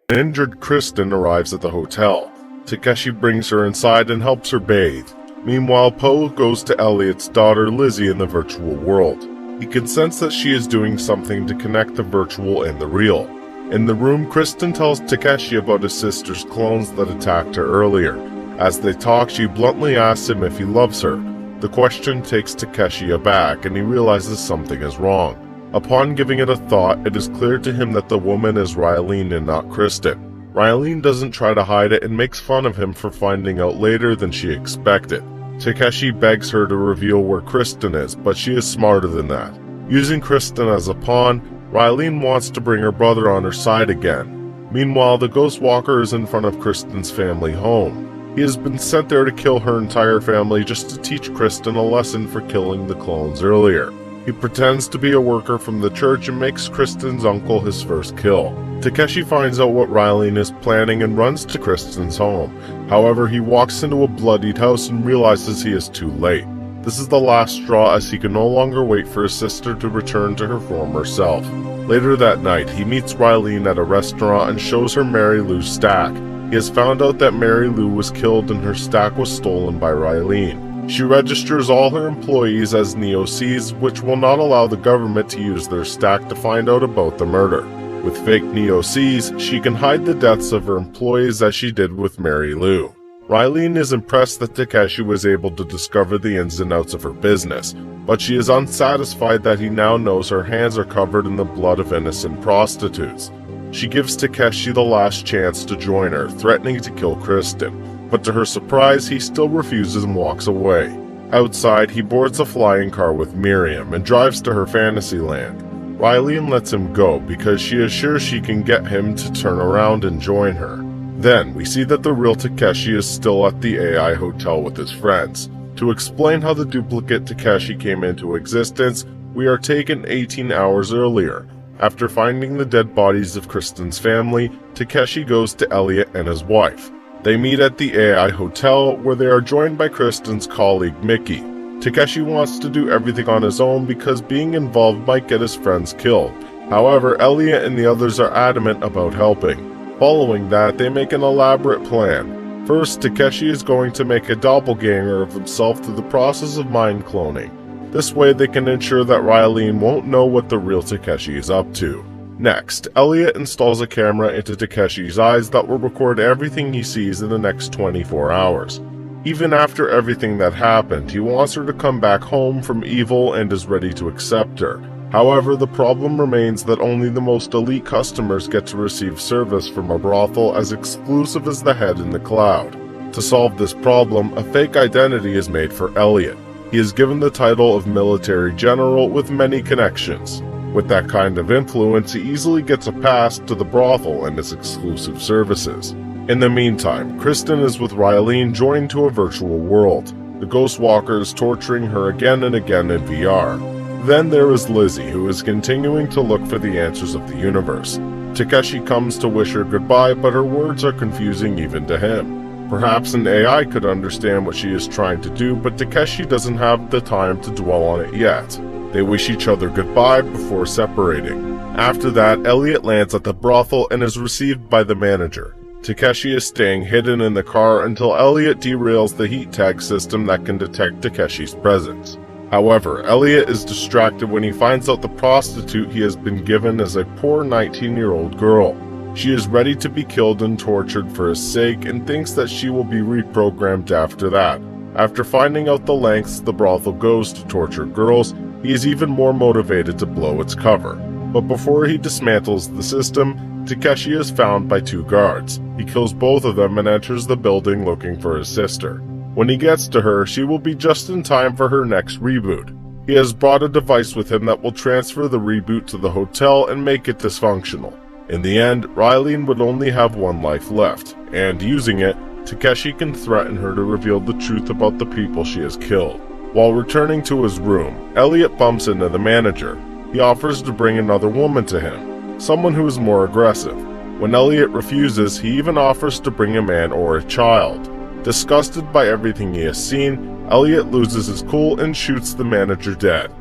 An injured Kristen arrives at the hotel. Takeshi brings her inside and helps her bathe. Meanwhile, Poe goes to Elliot's daughter Lizzie in the virtual world. He can sense that she is doing something to connect the virtual and the real. In the room, Kristen tells Takeshi about his sister's clones that attacked her earlier. As they talk, she bluntly asks him if he loves her. The question takes Takeshi aback, and he realizes something is wrong. Upon giving it a thought, it is clear to him that the woman is Rylene and not Kristen. Rylene doesn't try to hide it and makes fun of him for finding out later than she expected. Takeshi begs her to reveal where Kristen is, but she is smarter than that. Using Kristen as a pawn, Rylene wants to bring her brother on her side again. Meanwhile, the Ghost Walker is in front of Kristen's family home. He has been sent there to kill her entire family just to teach Kristen a lesson for killing the clones earlier. He pretends to be a worker from the church and makes Kristen's uncle his first kill. Takeshi finds out what Rylene is planning and runs to Kristen's home. However, he walks into a bloodied house and realizes he is too late. This is the last straw, as he can no longer wait for his sister to return to her former self. Later that night, he meets Rylene at a restaurant and shows her Mary Lou's stack. He has found out that Mary Lou was killed and her stack was stolen by Rylene. She registers all her employees as Neo-Cs, which will not allow the government to use their stack to find out about the murder. With fake Neo-Cs, she can hide the deaths of her employees as she did with Mary Lou. Rylene is impressed that Takeshi was able to discover the ins and outs of her business, but she is unsatisfied that he now knows her hands are covered in the blood of innocent prostitutes. She gives Takeshi the last chance to join her, threatening to kill Kristen. But to her surprise, he still refuses and walks away. Outside, he boards a flying car with Miriam and drives to her fantasy land. Rylene lets him go because she is sure she can get him to turn around and join her. Then, we see that the real Takeshi is still at the AI hotel with his friends. To explain how the duplicate Takeshi came into existence, we are taken 18 hours earlier. After finding the dead bodies of Kristen's family, Takeshi goes to Elliot and his wife. They meet at the AI hotel, where they are joined by Kristen's colleague Mickey. Takeshi wants to do everything on his own because being involved might get his friends killed. However, Elliot and the others are adamant about helping. Following that, they make an elaborate plan. First, Takeshi is going to make a doppelganger of himself through the process of mind cloning. This way they can ensure that Rylene won't know what the real Takeshi is up to. Next, Elliot installs a camera into Takeshi's eyes that will record everything he sees in the next 24 hours. Even after everything that happened, he wants her to come back home from evil and is ready to accept her. However, the problem remains that only the most elite customers get to receive service from a brothel as exclusive as the head in the cloud. To solve this problem, a fake identity is made for Elliot. He is given the title of military general with many connections. With that kind of influence, he easily gets a pass to the brothel and its exclusive services. In the meantime, Kristen is with Rylene joined to a virtual world. The Ghost Walker is torturing her again and again in VR. Then there is Lizzie, who is continuing to look for the answers of the universe. Takeshi comes to wish her goodbye, but her words are confusing even to him. Perhaps an AI could understand what she is trying to do, but Takeshi doesn't have the time to dwell on it yet. They wish each other goodbye before separating. After that, Elliot lands at the brothel and is received by the manager. Takeshi is staying hidden in the car until Elliot derails the heat tag system that can detect Takeshi's presence. However, Elliot is distracted when he finds out the prostitute he has been given is a poor 19-year-old girl. She is ready to be killed and tortured for his sake and thinks that she will be reprogrammed after that. After finding out the lengths the brothel goes to torture girls, he is even more motivated to blow its cover. But before he dismantles the system, Takeshi is found by two guards. He kills both of them and enters the building looking for his sister. When he gets to her, she will be just in time for her next reboot. He has brought a device with him that will transfer the reboot to the hotel and make it dysfunctional. In the end, Rylene would only have one life left, and using it, Takeshi can threaten her to reveal the truth about the people she has killed. While returning to his room, Elliot bumps into the manager. He offers to bring another woman to him, someone who is more aggressive. When Elliot refuses, he even offers to bring a man or a child. Disgusted by everything he has seen, Elliot loses his cool and shoots the manager dead.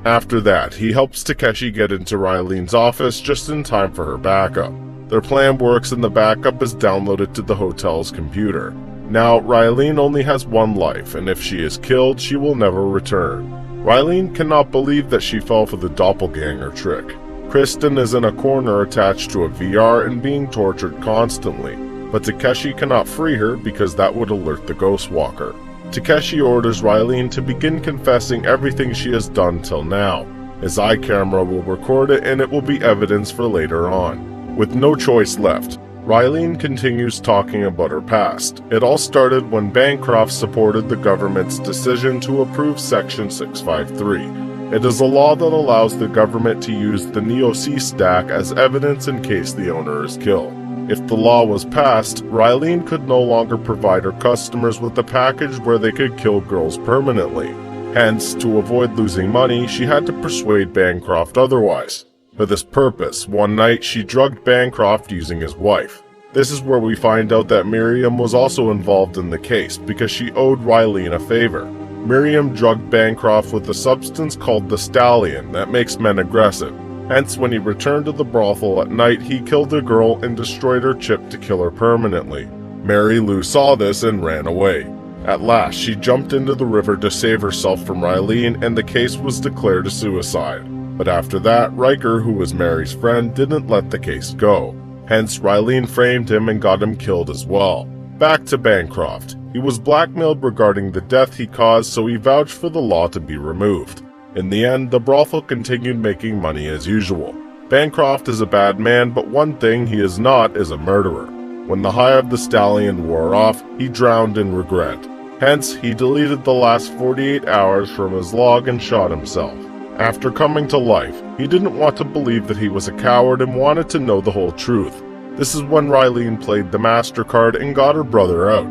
After that, he helps Takeshi get into Rylene's office just in time for her backup. Their plan works and the backup is downloaded to the hotel's computer. Now, Rylene only has one life, and if she is killed, she will never return. Rylene cannot believe that she fell for the doppelganger trick. Kristen is in a corner attached to a VR and being tortured constantly, but Takeshi cannot free her because that would alert the Ghost Walker. Takeshi orders Rylene to begin confessing everything she has done till now. His eye camera will record it and it will be evidence for later on. With no choice left, Rylene continues talking about her past. It all started when Bancroft supported the government's decision to approve Section 653. It is a law that allows the government to use the Neo-C stack as evidence in case the owner is killed. If the law was passed, Rylene could no longer provide her customers with a package where they could kill girls permanently. Hence, to avoid losing money, she had to persuade Bancroft otherwise. For this purpose, one night she drugged Bancroft using his wife. This is where we find out that Miriam was also involved in the case because she owed Rylene a favor. Miriam drugged Bancroft with a substance called the stallion that makes men aggressive. Hence, when he returned to the brothel at night, he killed the girl and destroyed her chip to kill her permanently. Mary Lou saw this and ran away. At last, she jumped into the river to save herself from Rylene and the case was declared a suicide. But after that, Riker, who was Mary's friend, didn't let the case go. Hence, Rylene framed him and got him killed as well. Back to Bancroft. He was blackmailed regarding the death he caused, so he vouched for the law to be removed. In the end, the brothel continued making money as usual. Bancroft is a bad man, but one thing he is not is a murderer. When the high of the stallion wore off, he drowned in regret. Hence, he deleted the last 48 hours from his log and shot himself. After coming to life, he didn't want to believe that he was a coward and wanted to know the whole truth. This is when Rylene played the MasterCard and got her brother out.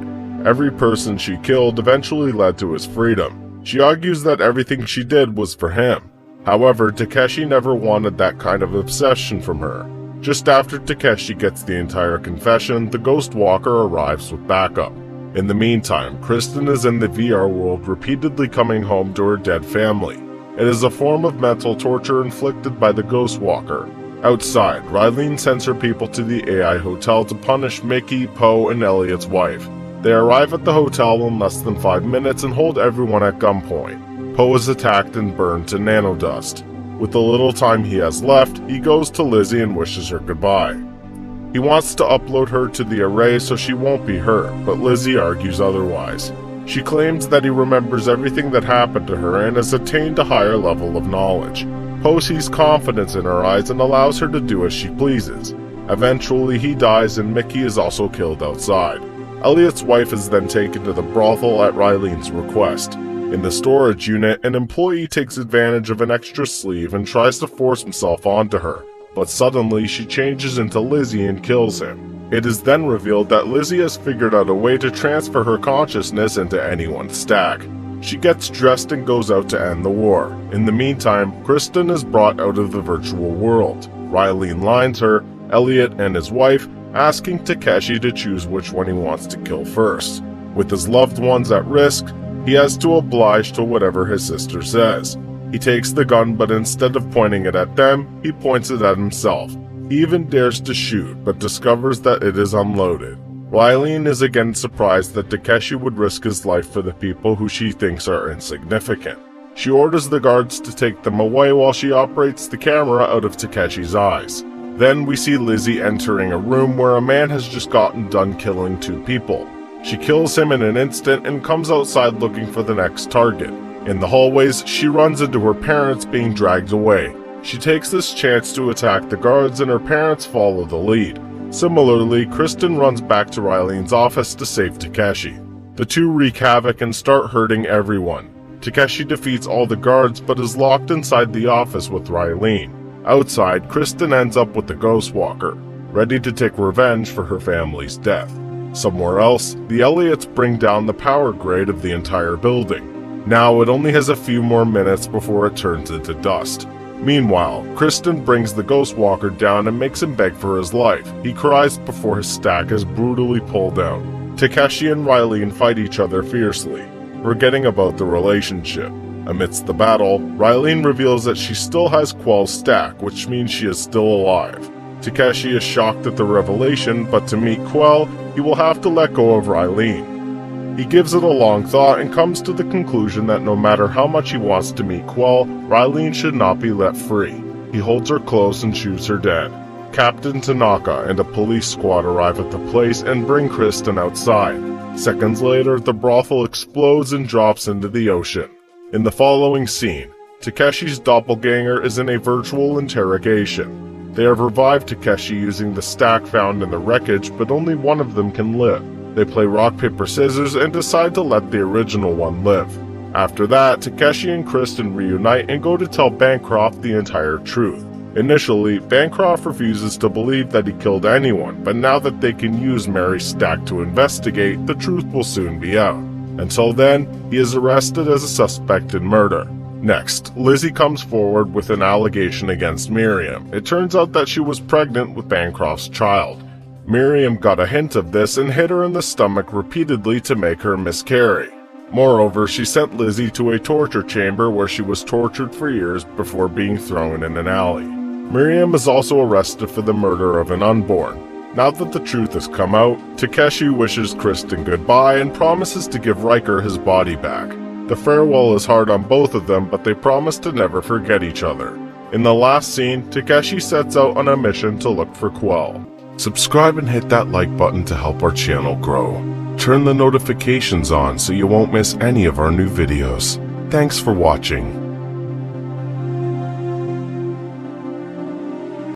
Every person she killed eventually led to his freedom. She argues that everything she did was for him. However, Takeshi never wanted that kind of obsession from her. Just after Takeshi gets the entire confession, the Ghost Walker arrives with backup. In the meantime, Kristen is in the VR world repeatedly coming home to her dead family. It is a form of mental torture inflicted by the Ghost Walker. Outside, Rylene sends her people to the AI hotel to punish Mickey, Poe, and Elliot's wife. They arrive at the hotel in less than 5 minutes and hold everyone at gunpoint. Poe is attacked and burned to nanodust. With the little time he has left, he goes to Lizzie and wishes her goodbye. He wants to upload her to the array so she won't be hurt, but Lizzie argues otherwise. She claims that he remembers everything that happened to her and has attained a higher level of knowledge. Poe sees confidence in her eyes and allows her to do as she pleases. Eventually, he dies and Mickey is also killed outside. Elliot's wife is then taken to the brothel at Rylene's request. In the storage unit, an employee takes advantage of an extra sleeve and tries to force himself onto her, but suddenly she changes into Lizzie and kills him. It is then revealed that Lizzie has figured out a way to transfer her consciousness into anyone's stack. She gets dressed and goes out to end the war. In the meantime, Kristen is brought out of the virtual world. Rylene lines her, Elliot and his wife, asking Takeshi to choose which one he wants to kill first. With his loved ones at risk, he has to oblige to whatever his sister says. He takes the gun, but instead of pointing it at them, he points it at himself. He even dares to shoot, but discovers that it is unloaded. Rylene is again surprised that Takeshi would risk his life for the people who she thinks are insignificant. She orders the guards to take them away while she operates the camera out of Takeshi's eyes. Then we see Lizzie entering a room where a man has just gotten done killing 2 people. She kills him in an instant and comes outside looking for the next target. In the hallways, she runs into her parents being dragged away. She takes this chance to attack the guards and her parents follow the lead. Similarly, Kristen runs back to Rylene's office to save Takeshi. The two wreak havoc and start hurting everyone. Takeshi defeats all the guards but is locked inside the office with Rylene. Outside, Kristen ends up with the Ghost Walker, ready to take revenge for her family's death. Somewhere else, the Elliots bring down the power grid of the entire building. Now it only has a few more minutes before it turns into dust. Meanwhile, Kristen brings the Ghost Walker down and makes him beg for his life. He cries before his stack is brutally pulled down. Takeshi and Rylene fight each other fiercely, forgetting about the relationship. Amidst the battle, Rylene reveals that she still has Quell's stack, which means she is still alive. Takeshi is shocked at the revelation, but to meet Quell, he will have to let go of Rylene. He gives it a long thought and comes to the conclusion that no matter how much he wants to meet Quell, Rylene should not be let free. He holds her close and shoots her dead. Captain Tanaka and a police squad arrive at the place and bring Kristen outside. Seconds later, the brothel explodes and drops into the ocean. In the following scene, Takeshi's doppelganger is in a virtual interrogation. They have revived Takeshi using the stack found in the wreckage, but only one of them can live. They play rock, paper, scissors and decide to let the original one live. After that, Takeshi and Kristen reunite and go to tell Bancroft the entire truth. Initially, Bancroft refuses to believe that he killed anyone, but now that they can use Mary's stack to investigate, the truth will soon be out. Until then, he is arrested as a suspect in murder. Next, Lizzie comes forward with an allegation against Miriam. It turns out that she was pregnant with Bancroft's child. Miriam got a hint of this and hit her in the stomach repeatedly to make her miscarry. Moreover, she sent Lizzie to a torture chamber where she was tortured for years before being thrown in an alley. Miriam is also arrested for the murder of an unborn. Now that the truth has come out, Takeshi wishes Kristen goodbye and promises to give Riker his body back. The farewell is hard on both of them, but they promise to never forget each other. In the last scene, Takeshi sets out on a mission to look for Quell. Subscribe and hit that like button to help our channel grow. Turn the notifications on so you won't miss any of our new videos. Thanks for watching.